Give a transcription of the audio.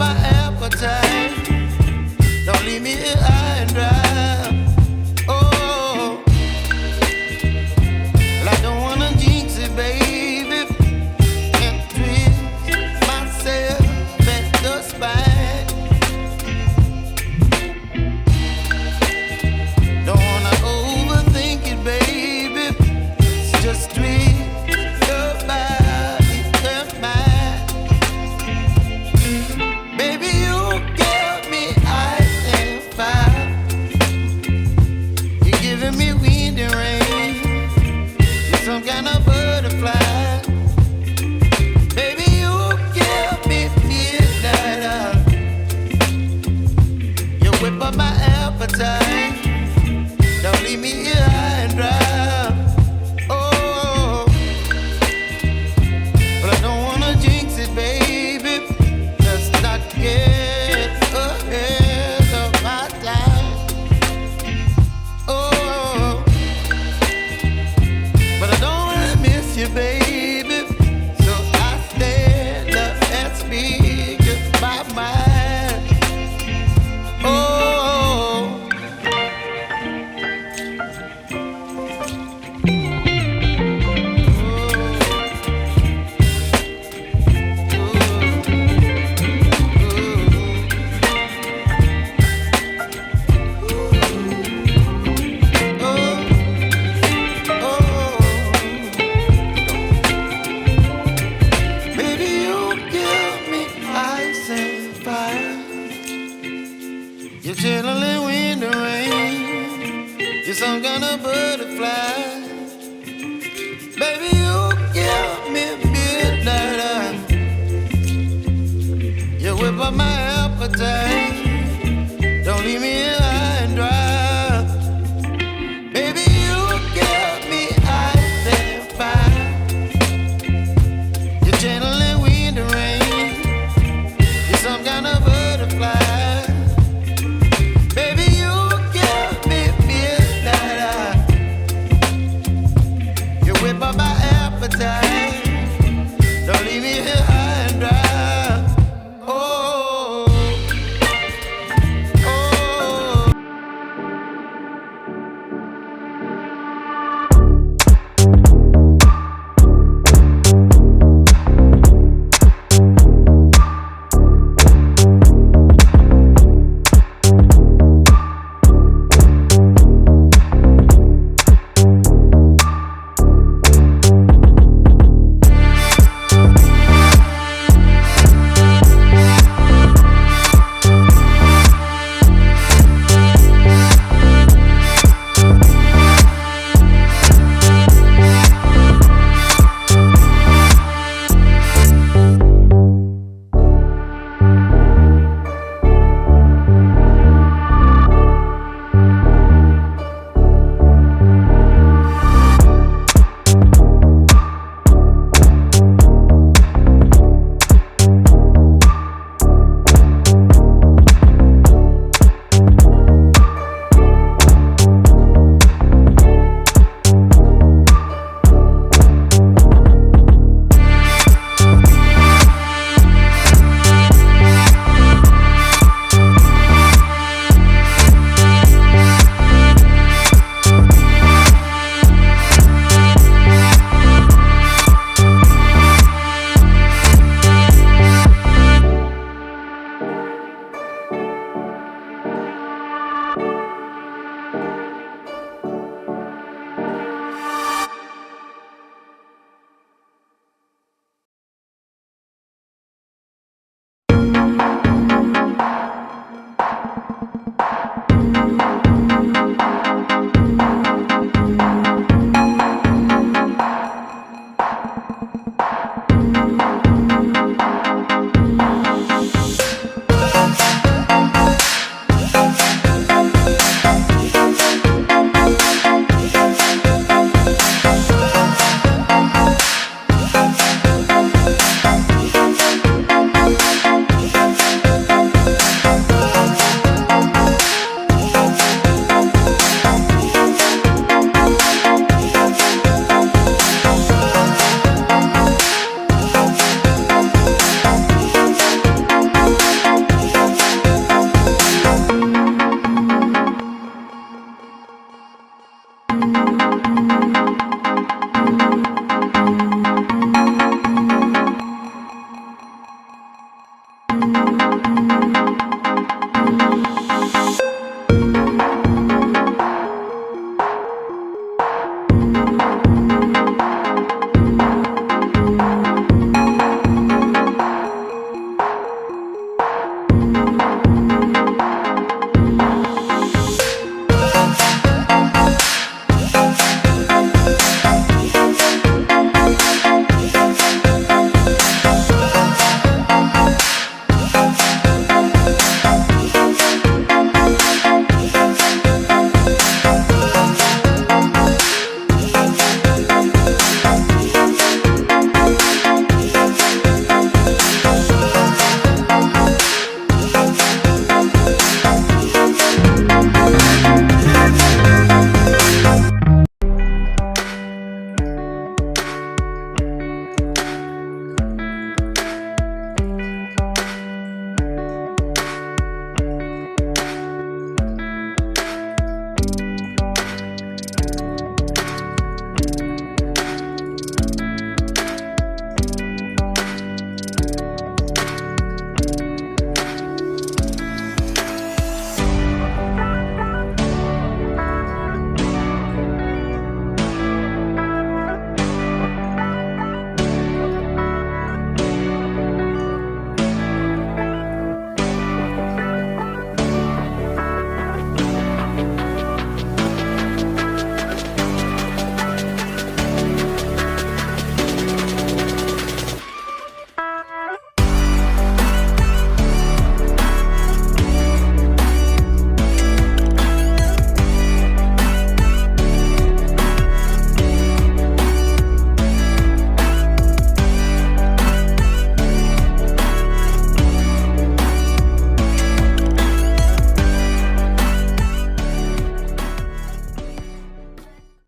my appetite. Don't leave me here high and dry. Oh, well, I don't wanna jinx it, baby, and twist myself at the spine. Don't wanna overthink it, baby. It's just twist your body and mine. Baby, you give me ice and fire. You're giving me wind and rain. You're some kind of butterfly. Baby, you give me midnight. You whip up my appetite. Don't leave me here high and dry. Oh, but I don't wanna jinx it, baby. Let's not get ahead of my time. Oh, but I don't wanna miss you, baby. So I stand up and speak my mind. Oh. Baby, you give me ice and fire. You're channeling wind and rain. You're some kind of butterfly. Baby, you give me midnight. You whip up my appetite. Don't leave me here high and dry. Baby, you give me ice and fire. You're channeling wind and rain. You're some kind of butterfly. Baby, you give me midnight. You whip up my appetite. Don't leave me here high and dry. Oh, oh.